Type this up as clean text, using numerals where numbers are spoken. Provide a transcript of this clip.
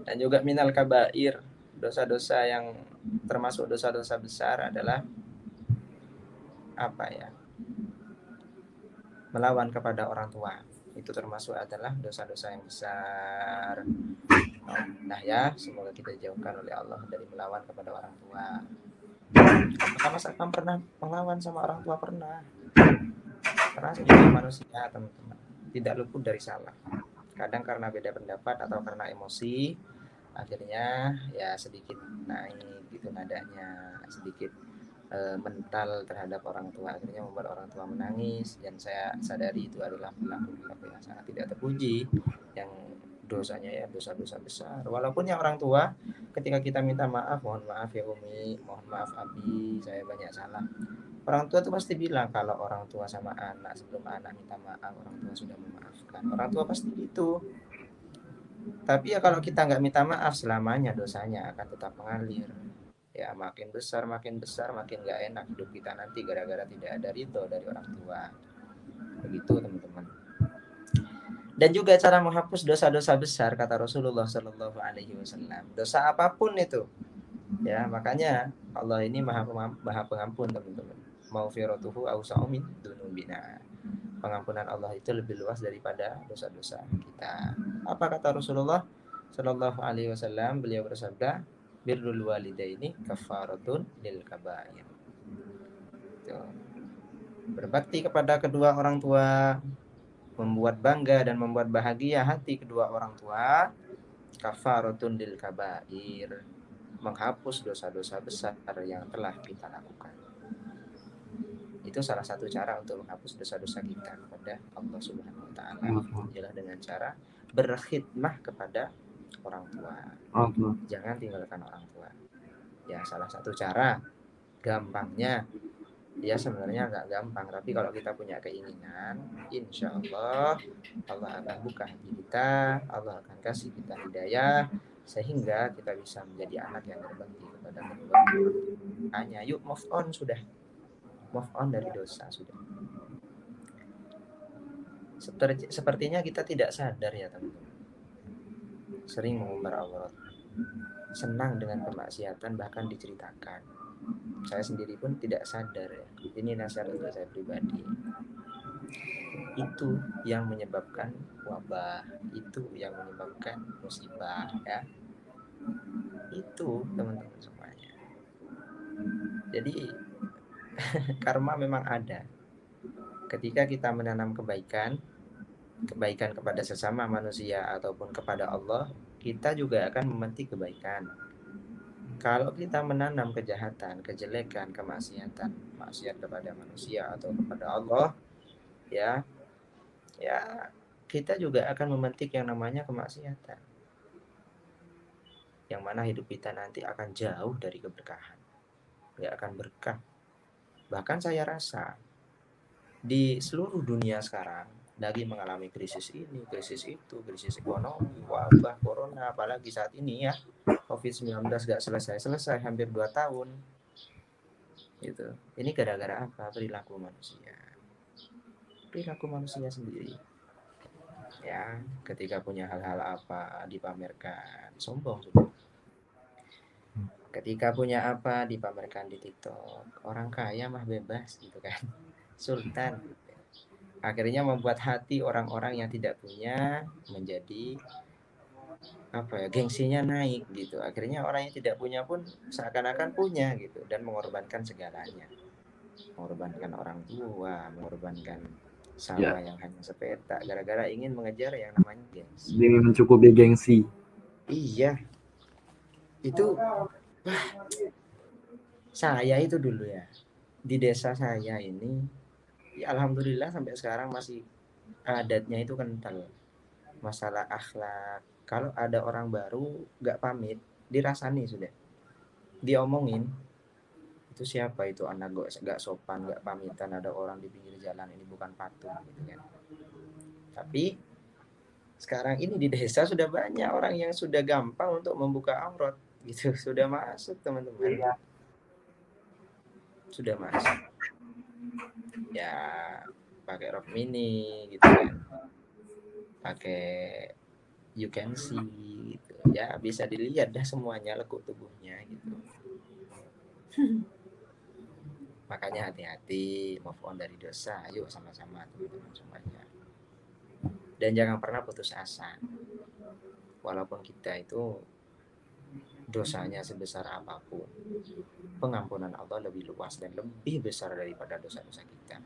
Dan juga minal kabair, dosa-dosa yang termasuk dosa-dosa besar adalah apa ya? Melawan kepada orang tua. Itu termasuk adalah dosa-dosa yang besar. Nah ya, semoga kita dijauhkan oleh Allah dari melawan kepada orang tua. Apakah Mas Akam pernah melawan sama orang tua? Pernah. Karena sebagai manusia, teman-teman, tidak luput dari salah. Kadang karena beda pendapat atau karena emosi, akhirnya ya sedikit naik gitu nadanya, sedikit mental terhadap orang tua, akhirnya membuat orang tua menangis. Dan saya sadari itu adalah perilaku yang sangat tidak terpuji, yang dosanya ya dosa-dosa besar. Walaupun yang orang tua ketika kita minta maaf, mohon maaf ya Umi, mohon maaf Abi, saya banyak salah. Orang tua tuh pasti bilang kalau orang tua sama anak, sebelum anak minta maaf, orang tua sudah memaafkan. Orang tua pasti gitu. Tapi ya kalau kita nggak minta maaf, selamanya dosanya akan tetap mengalir. Ya makin besar, makin nggak enak hidup kita nanti gara-gara tidak ada ridho dari orang tua. Begitu teman-teman. Dan juga cara menghapus dosa-dosa besar, kata Rasulullah Shallallahu Alaihi Wasallam. Dosa apapun itu, ya makanya Allah ini maha pengampun teman-teman. Maufiratuhu awsa'u min dunubina. Pengampunan Allah itu lebih luas daripada dosa-dosa kita. Apa kata Rasulullah Shallallahu Alaihi Wasallam? Beliau bersabda, birrul walidaini kafaratun lil kabair. Berbakti kepada kedua orang tua membuat bangga dan membuat bahagia hati kedua orang tua, kafaratun lil kabair, menghapus dosa-dosa besar yang telah kita lakukan. Itu salah satu cara untuk menghapus dosa-dosa kita kepada Allah Subhanahu wa taala, ialah dengan cara berkhidmah kepada orang tua. Jangan tinggalkan orang tua. Ya, salah satu cara, gampangnya ya sebenarnya agak gampang, tapi kalau kita punya keinginan, insya Allah Allah akan buka hati kita, Allah akan kasih kita hidayah sehingga kita bisa menjadi anak yang berbakti kepada kedua orang tua. Hanya yuk move on sudah, move on dari dosa sudah. Sepertinya kita tidak sadar ya teman-teman, sering mengumbar aurat, senang dengan kemaksiatan, bahkan diceritakan. Saya sendiri pun tidak sadar ya. Ini nasihat untuk saya pribadi. Itu yang menyebabkan wabah, itu yang menyebabkan musibah ya. Itu teman-teman semuanya. Jadi karma memang ada. Ketika kita menanam kebaikan kepada sesama manusia ataupun kepada Allah, kita juga akan memetik kebaikan. Kalau kita menanam kejahatan, kejelekan, kemaksiatan, maksiat kepada manusia atau kepada Allah, ya kita juga akan memetik yang namanya kemaksiatan, yang mana hidup kita nanti akan jauh dari keberkahan, nggak akan berkah. Bahkan saya rasa di seluruh dunia sekarang lagi mengalami krisis ini, krisis itu, krisis ekonomi, wabah corona, apalagi saat ini ya COVID-19 gak selesai-selesai, hampir 2 tahun gitu. Ini gara-gara apa? Perilaku manusia sendiri ya. Ketika punya hal-hal apa dipamerkan, sombong sudah. Ketika punya apa dipamerkan di TikTok, orang kaya mah bebas gitu kan, sultan. Akhirnya membuat hati orang-orang yang tidak punya menjadi apa ya, gengsinya naik gitu. Akhirnya orang yang tidak punya pun seakan-akan punya gitu, dan mengorbankan segalanya, mengorbankan orang tua, mengorbankan sawah yang hanya sepetak gara-gara ingin mengejar yang namanya gengsi. Demi mencukupi gengsi. Iya, itu saya itu dulu ya di desa saya ini ya, alhamdulillah sampai sekarang masih adatnya itu kental masalah akhlak. Kalau ada orang baru nggak pamit, dirasani sudah, diomongin itu siapa itu anak gak sopan, gak pamitan, ada orang di pinggir jalan, ini bukan patung gitu kan. Tapi sekarang ini di desa sudah banyak orang yang sudah gampang untuk membuka aurat gitu, sudah masuk teman-teman, sudah masuk ya, pakai rok mini gitu kan, pakai you can see gitu. ya bisa dilihat dah semuanya lekuk tubuhnya gitu. Makanya hati-hati, move on dari dosa. Ayo sama-sama teman-teman semuanya. Dan jangan pernah putus asa. Walaupun kita itu dosanya sebesar apapun, pengampunan Allah lebih luas dan lebih besar daripada dosa-dosa kita.